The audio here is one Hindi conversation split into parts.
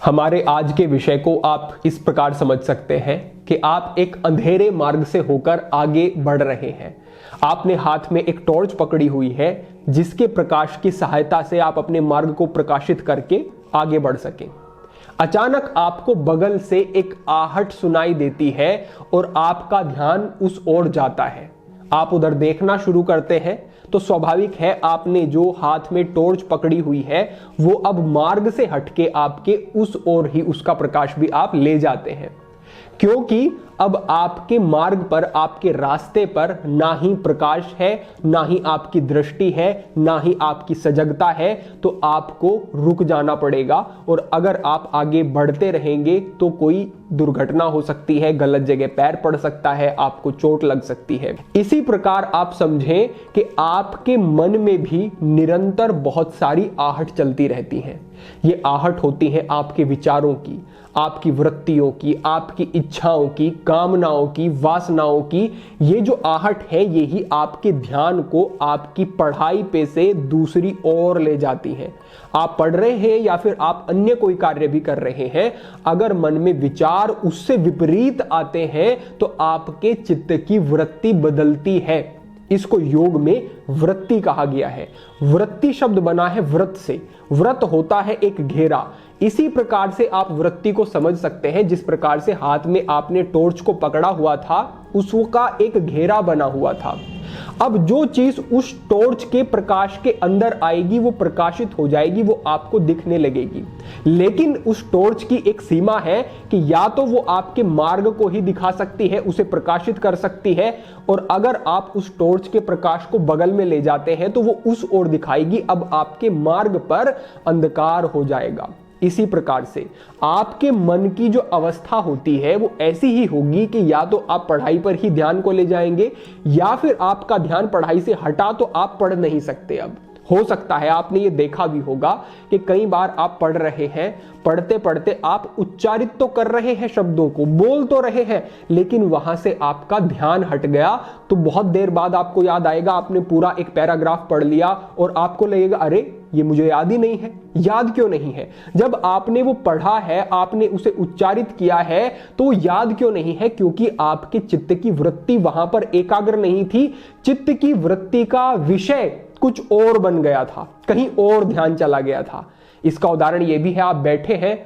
हमारे आज के विषय को आप इस प्रकार समझ सकते हैं कि आप एक अंधेरे मार्ग से होकर आगे बढ़ रहे हैं। आपने हाथ में एक टॉर्च पकड़ी हुई है जिसके प्रकाश की सहायता से आप अपने मार्ग को प्रकाशित करके आगे बढ़ सकें। अचानक आपको बगल से एक आहट सुनाई देती है और आपका ध्यान उस ओर जाता है। आप उधर देखना शुरू करते हैं तो स्वाभाविक है आपने जो हाथ में टॉर्च पकड़ी हुई है वो अब मार्ग से हटके आपके उस ओर ही उसका प्रकाश भी आप ले जाते हैं, क्योंकि अब आपके मार्ग पर, आपके रास्ते पर ना ही प्रकाश है, ना ही आपकी दृष्टि है, ना ही आपकी सजगता है। तो आपको रुक जाना पड़ेगा और अगर आप आगे बढ़ते रहेंगे तो कोई दुर्घटना हो सकती है, गलत जगह पैर पड़ सकता है, आपको चोट लग सकती है। इसी प्रकार आप समझें कि आपके मन में भी निरंतर बहुत सारी आहट चलती रहती हैं। ये आहट होती है आपके विचारों की, आपकी वृत्तियों की, आपकी इच्छाओं की, कामनाओं की, वासनाओं की। ये जो आहट है यही आपके ध्यान को आपकी पढ़ाई पे से दूसरी ओर ले जाती है। आप पढ़ रहे हैं या फिर आप अन्य कोई कार्य भी कर रहे हैं, अगर मन में विचार उससे विपरीत आते हैं तो आपके चित्त की वृत्ति बदलती है। इसको योग में वृत्ति कहा गया है। वृत्ति शब्द बना है व्रत से। व्रत होता है एक घेरा। इसी प्रकार से आप वृत्ति को समझ सकते हैं। जिस प्रकार से हाथ में आपने टॉर्च को पकड़ा हुआ था उसका एक घेरा बना हुआ था। अब जो चीज उस टॉर्च के प्रकाश के अंदर आएगी वो प्रकाशित हो जाएगी, वो आपको दिखने लगेगी। लेकिन उस टॉर्च की एक सीमा है कि या तो वो आपके मार्ग को ही दिखा सकती है, उसे प्रकाशित कर सकती है, और अगर आप उस टॉर्च के प्रकाश को बगल में ले जाते हैं तो वो उस ओर दिखाएगी। अब आपके मार्ग पर अंधकार हो जाएगा। इसी प्रकार से आपके मन की जो अवस्था होती है वो ऐसी ही होगी कि या तो आप पढ़ाई पर ही ध्यान को ले जाएंगे या फिर आपका ध्यान पढ़ाई से हटा तो आप पढ़ नहीं सकते। अब हो सकता है आपने ये देखा भी होगा कि कई बार आप पढ़ रहे हैं, पढ़ते पढ़ते आप उच्चारित तो कर रहे हैं, शब्दों को बोल तो रहे हैं, लेकिन वहां से आपका ध्यान हट गया तो बहुत देर बाद आपको याद आएगा आपने पूरा एक पैराग्राफ पढ़ लिया और आपको लगेगा अरे ये मुझे याद ही नहीं है। याद क्यों नहीं है? जब आपने वो पढ़ा है, आपने उसे उच्चारित किया है तो याद क्यों नहीं है? क्योंकि आपके चित्त की वृत्ति वहां पर एकाग्र नहीं थी। चित्त की वृत्ति का विषय कुछ और बन गया था, कहीं और ध्यान चला गया था। इसका उदाहरण यह भी है, आप बैठे हैं,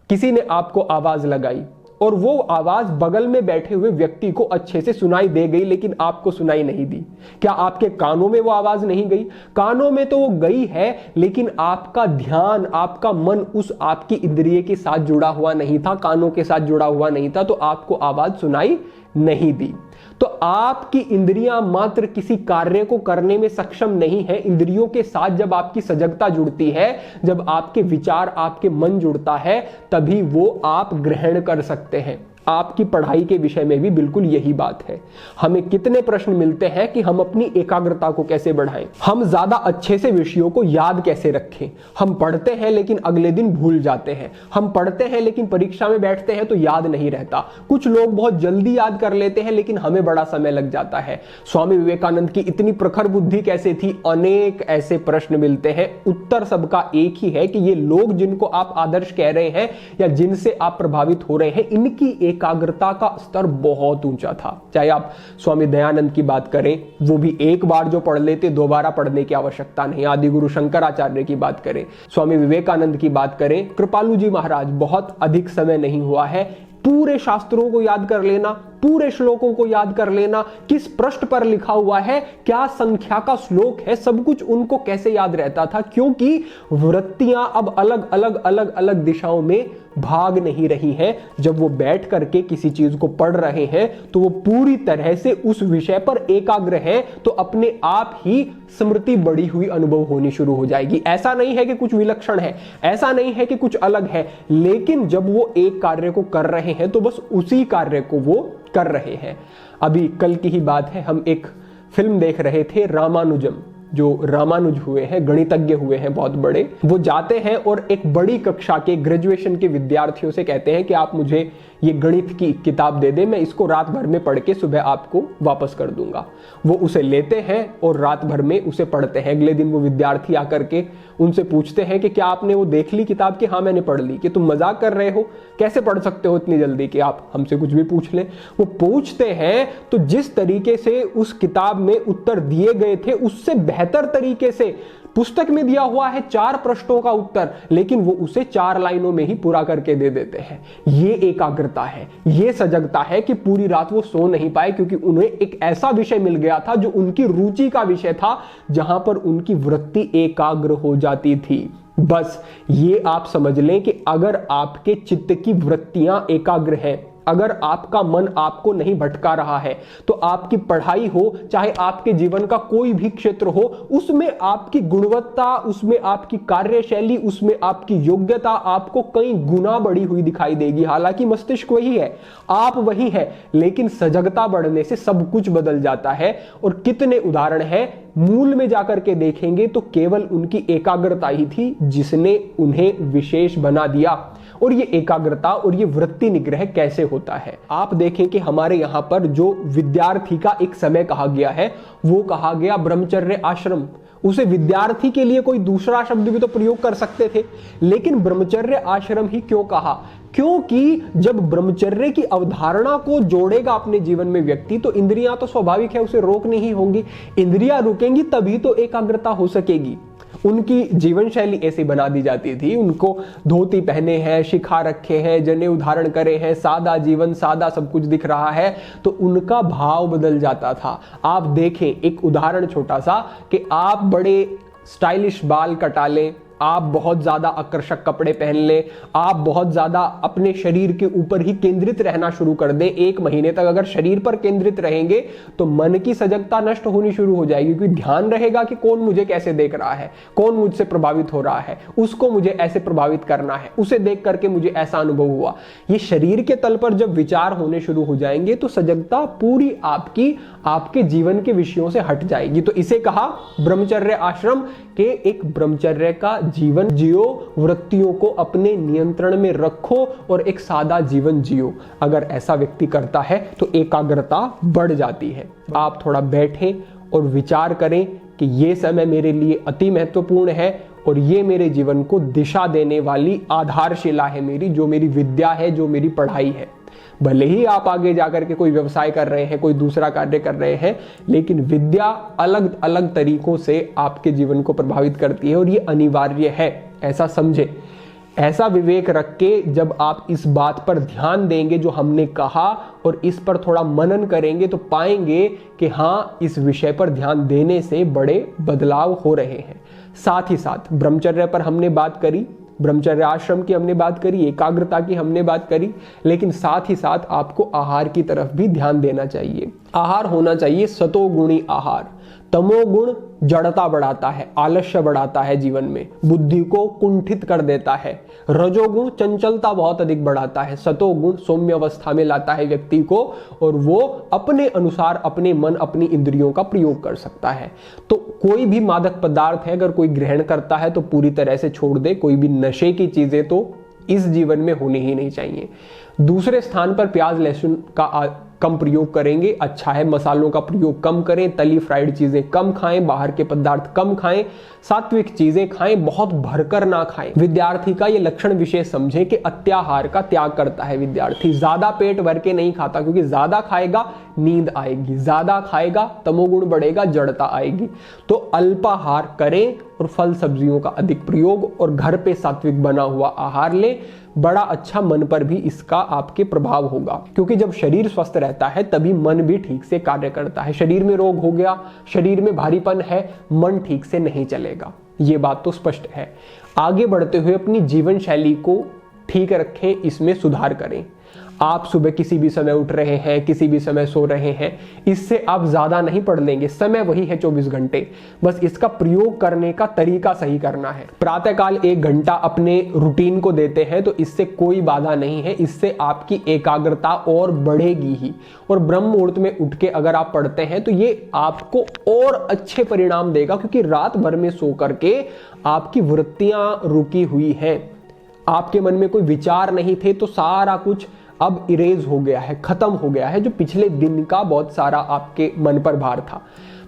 किसी ने आपको आवाज लगाई और वो आवाज बगल में बैठे हुए व्यक्ति को अच्छे से सुनाई दे गई लेकिन आपको सुनाई नहीं दी। क्या आपके कानों में वो आवाज नहीं गई? कानों में तो वो गई है, लेकिन आपका ध्यान, आपका मन उस आपकी इंद्रिय के साथ जुड़ा हुआ नहीं था, कानों के साथ जुड़ा हुआ नहीं था, तो आपको आवाज सुनाई नहीं दी। तो आपकी इंद्रियां मात्र किसी कार्य को करने में सक्षम नहीं है। इंद्रियों के साथ जब आपकी सजगता जुड़ती है, जब आपके विचार, आपके मन जुड़ता है, तभी वो आप ग्रहण कर सकते हैं। आपकी पढ़ाई के विषय में भी बिल्कुल यही बात है। हमें कितने प्रश्न मिलते हैं कि हम अपनी एकाग्रता को कैसे बढ़ाएं, हम ज्यादा अच्छे से विषयों को याद कैसे रखें। हम पढ़ते हैं लेकिन अगले दिन भूल जाते हैं, हम पढ़ते हैं लेकिन परीक्षा में बैठते हैं तो याद नहीं रहता। कुछ लोग बहुत जल्दी याद कर लेते हैं लेकिन हमें बड़ा समय लग जाता है। स्वामी विवेकानंद की इतनी प्रखर बुद्धि कैसे थी? अनेक ऐसे प्रश्न मिलते हैं। उत्तर सबका एक ही है कि ये लोग जिनको आप आदर्श कह रहे हैं या जिनसे आप प्रभावित हो रहे हैं, इनकी एकाग्रता का स्तर बहुत ऊंचा था। चाहे आप स्वामी दयानंद की बात करें, वो भी एक बार जो पढ़ लेते दोबारा पढ़ने की आवश्यकता नहीं। आदि गुरु शंकराचार्य की बात करें, स्वामी विवेकानंद की बात करें, कृपालु जी महाराज, बहुत अधिक समय नहीं हुआ है पूरे शास्त्रों को याद कर लेना, पूरे श्लोकों को याद कर लेना, किस पृष्ठ पर लिखा हुआ है, क्या संख्या का श्लोक है, सब कुछ उनको कैसे याद रहता था? क्योंकि वृत्तियां अब अलग अलग अलग अलग दिशाओं में भाग नहीं रही हैं। जब वो बैठ करके किसी चीज को पढ़ रहे हैं तो वो पूरी तरह से उस विषय पर एकाग्र है, तो अपने आप ही स्मृति बढ़ी हुई अनुभव होनी शुरू हो जाएगी। ऐसा नहीं है कि कुछ विलक्षण है, ऐसा नहीं है कि कुछ अलग है, लेकिन जब वो एक कार्य को कर रहे हैं तो बस उसी कार्य को वो कर रहे हैं। अभी कल की ही बात है, हम एक फिल्म देख रहे थे, रामानुजम। जो रामानुज हुए हैं, गणितज्ञ हुए हैं बहुत बड़े, वो जाते हैं और एक बड़ी कक्षा के ग्रेजुएशन के विद्यार्थियों से कहते हैं कि आप मुझे ये गणित की किताब दे दे, मैं इसको रात भर में पढ़ के सुबह आपको वापस कर दूंगा। वो उसे लेते हैं और रात भर में उसे पढ़ते हैं। अगले दिन वो विद्यार्थी आकर के उनसे पूछते हैं कि क्या आपने वो देख ली किताब? कि हाँ मैंने पढ़ ली। कि तुम मजाक कर रहे हो, कैसे पढ़ सकते हो इतनी जल्दी कि आप हमसे कुछ भी पूछ लें? वो पूछते हैं तो जिस तरीके से उस किताब में उत्तर दिए गए थे उससे बेहतर तरीके से पुस्तक में दिया हुआ है 4 प्रश्नों का उत्तर, लेकिन वो उसे 4 लाइनों में ही पूरा करके दे देते हैं। ये एकाग्रता है, ये सजगता है कि पूरी रात वो सो नहीं पाए क्योंकि उन्हें एक ऐसा विषय मिल गया था जो उनकी रुचि का विषय था, जहां पर उनकी वृत्ति एकाग्र हो जाती थी। बस ये आप समझ लें कि अगर आपके चित्त की वृत्तियां एकाग्र हैं, अगर आपका मन आपको नहीं भटका रहा है, तो आपकी पढ़ाई हो चाहे आपके जीवन का कोई भी क्षेत्र हो, उसमें आपकी गुणवत्ता, उसमें आपकी कार्यशैली, उसमें आपकी योग्यता आपको कई गुना बढ़ी हुई दिखाई देगी। हालांकि मस्तिष्क वही है, आप वही है, लेकिन सजगता बढ़ने से सब कुछ बदल जाता है। और कितने उदाहरण हैं, मूल में जाकर के देखेंगे तो केवल उनकी एकाग्रता ही थी जिसने उन्हें विशेष बना दिया। और ये एकाग्रता और ये वृत्ति निग्रह कैसे होता है? आप देखें कि हमारे यहां पर जो विद्यार्थी का एक समय कहा गया है, वो कहा गया ब्रह्मचर्य आश्रम। उसे विद्यार्थी के लिए कोई दूसरा शब्द भी तो प्रयोग कर सकते थे, लेकिन ब्रह्मचर्य आश्रम ही क्यों कहा? क्योंकि जब ब्रह्मचर्य की अवधारणा को जोड़ेगा अपने जीवन में व्यक्ति, तो इंद्रियां तो स्वाभाविक है उसे रोकनी ही होंगी। इंद्रियां रुकेंगी तभी तो एकाग्रता हो सकेगी। उनकी जीवन शैली ऐसी बना दी जाती थी, उनको धोती पहने हैं, शिखा रखे हैं, जनेऊ धारण करे हैं, सादा जीवन, सादा सब कुछ दिख रहा है, तो उनका भाव बदल जाता था। आप देखें एक उदाहरण छोटा सा, कि आप बड़े स्टाइलिश बाल कटा लें, आप बहुत ज्यादा आकर्षक कपड़े पहन लें, आप बहुत ज्यादा अपने शरीर के ऊपर ही केंद्रित रहना शुरू कर दें, 1 महीने तक अगर शरीर पर केंद्रित रहेंगे तो मन की सजगता नष्ट होनी शुरू हो जाएगी, क्योंकि ध्यान रहेगा कि कौन मुझे कैसे देख रहा है, कौन मुझसे प्रभावित हो रहा है, उसको मुझे ऐसे प्रभावित करना है, उसे देख करके मुझे ऐसा अनुभव हुआ। ये शरीर के तल पर जब विचार होने शुरू हो जाएंगे तो सजगता पूरी आपके जीवन के विषयों से हट जाएगी। तो इसे कहा ब्रह्मचर्य आश्रम के एक ब्रह्मचर्य का जीवन जियो, वृत्तियों को अपने नियंत्रण में रखो और एक सादा जीवन जियो। अगर ऐसा व्यक्ति करता है तो एकाग्रता बढ़ जाती है। आप थोड़ा बैठें और विचार करें कि ये समय मेरे लिए अति महत्वपूर्ण है और ये मेरे जीवन को दिशा देने वाली आधारशिला है मेरी, जो मेरी विद्या है, जो मेरी पढ़ाई है। भले ही आप आगे जाकर के कोई व्यवसाय कर रहे हैं, कोई दूसरा कार्य कर रहे हैं, लेकिन विद्या अलग अलग तरीकों से आपके जीवन को प्रभावित करती है और ये अनिवार्य है, ऐसा समझे। ऐसा विवेक रख के जब आप इस बात पर ध्यान देंगे जो हमने कहा और इस पर थोड़ा मनन करेंगे, तो पाएंगे कि हाँ, इस विषय पर ध्यान देने से बड़े बदलाव हो रहे हैं। साथ ही साथ ब्रह्मचर्य पर हमने बात करी, ब्रह्मचर्य आश्रम की हमने बात करी, एकाग्रता की हमने बात करी, लेकिन साथ ही साथ आपको आहार की तरफ भी ध्यान देना चाहिए। आहार होना चाहिए सतोगुणी आहार। तमोगुण जड़ता बढ़ाता है, आलस्य बढ़ाता है, जीवन में बुद्धि को कुंठित कर देता है। रजोगुण चंचलता बहुत अधिक बढ़ाता है। सतोगुण सौम्य अवस्था में लाता है व्यक्ति को और वो अपने अनुसार अपने मन, अपनी इंद्रियों का प्रयोग कर सकता है। तो कोई भी मादक पदार्थ है अगर कोई ग्रहण करता है तो पूरी तरह से छोड़ दे। कोई भी नशे की चीजें तो इस जीवन में होनी ही नहीं चाहिए। दूसरे स्थान पर प्याज लहसुन का कम प्रयोग करेंगे, अच्छा है। मसालों का प्रयोग कम करें, तली फ्राइड चीजें कम खाएं, बाहर के पदार्थ कम खाएं, सात्विक चीजें खाएं, बहुत भरकर ना खाएं। विद्यार्थी का ये लक्षण विशेष समझें कि अत्याहार का त्याग करता है विद्यार्थी। ज्यादा पेट भर के नहीं खाता, क्योंकि ज्यादा खाएगा नींद आएगी, ज्यादा खाएगा तमोगुण बढ़ेगा, जड़ता आएगी। तो अल्पाहार करें और फल सब्जियों का अधिक प्रयोग और घर पे सात्विक बना हुआ आहार लें। बड़ा अच्छा मन पर भी इसका आपके प्रभाव होगा, क्योंकि जब शरीर स्वस्थ रहता है तभी मन भी ठीक से कार्य करता है। शरीर में रोग हो गया, शरीर में भारीपन है, मन ठीक से नहीं चलेगा, ये बात तो स्पष्ट है। आगे बढ़ते हुए अपनी जीवन शैली को ठीक रखें, इसमें सुधार करें। आप सुबह किसी भी समय उठ रहे हैं, किसी भी समय सो रहे हैं, इससे आप ज्यादा नहीं पढ़ लेंगे। समय वही है 24 घंटे, बस इसका प्रयोग करने का तरीका सही करना है। प्रातःकाल 1 घंटा अपने रूटीन को देते हैं तो इससे कोई बाधा नहीं है, इससे आपकी एकाग्रता और बढ़ेगी ही। और ब्रह्म मुहूर्त में उठ के अगर आप पढ़ते हैं तो ये आपको और अच्छे परिणाम देगा, क्योंकि रात भर में सो करके आपकी वृत्तियां रुकी हुई हैं, आपके मन में कोई विचार नहीं थे, तो सारा कुछ अब इरेज हो गया है, खत्म हो गया है, जो पिछले दिन का बहुत सारा आपके मन पर भार था।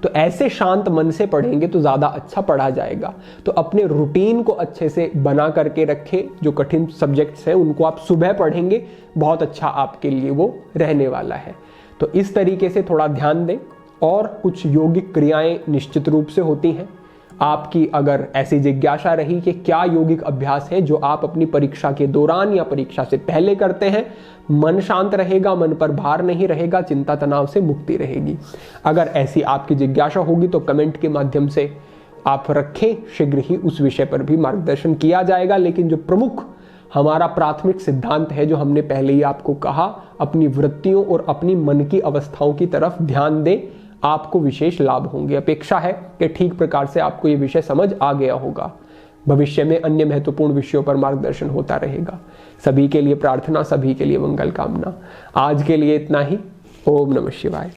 तो ऐसे शांत मन से पढ़ेंगे तो ज्यादा अच्छा पढ़ा जाएगा। तो अपने रूटीन को अच्छे से बना करके रखें। जो कठिन सब्जेक्ट्स हैं उनको आप सुबह पढ़ेंगे, बहुत अच्छा आपके लिए वो रहने वाला है। तो इस तरीके से थोड़ा ध्यान दें। और कुछ योगिक क्रियाएं निश्चित रूप से होती हैं। आपकी अगर ऐसी जिज्ञासा रही कि क्या यौगिक अभ्यास है जो आप अपनी परीक्षा के दौरान या परीक्षा से पहले करते हैं, मन शांत रहेगा, मन पर भार नहीं रहेगा, चिंता तनाव से मुक्ति रहेगी। अगर ऐसी आपकी जिज्ञासा होगी तो कमेंट के माध्यम से आप रखें, शीघ्र ही उस विषय पर भी मार्गदर्शन किया जाएगा। लेकिन जो प्रमुख हमारा प्राथमिक सिद्धांत है, जो हमने पहले ही आपको कहा, अपनी वृत्तियों और अपनी मन की अवस्थाओं की तरफ ध्यान दें, आपको विशेष लाभ होंगे। अपेक्षा है कि ठीक प्रकार से आपको ये विषय समझ आ गया होगा। भविष्य में अन्य महत्वपूर्ण विषयों पर मार्गदर्शन होता रहेगा। सभी के लिए प्रार्थना, सभी के लिए मंगल कामना। आज के लिए इतना ही। ओम नमः शिवाय।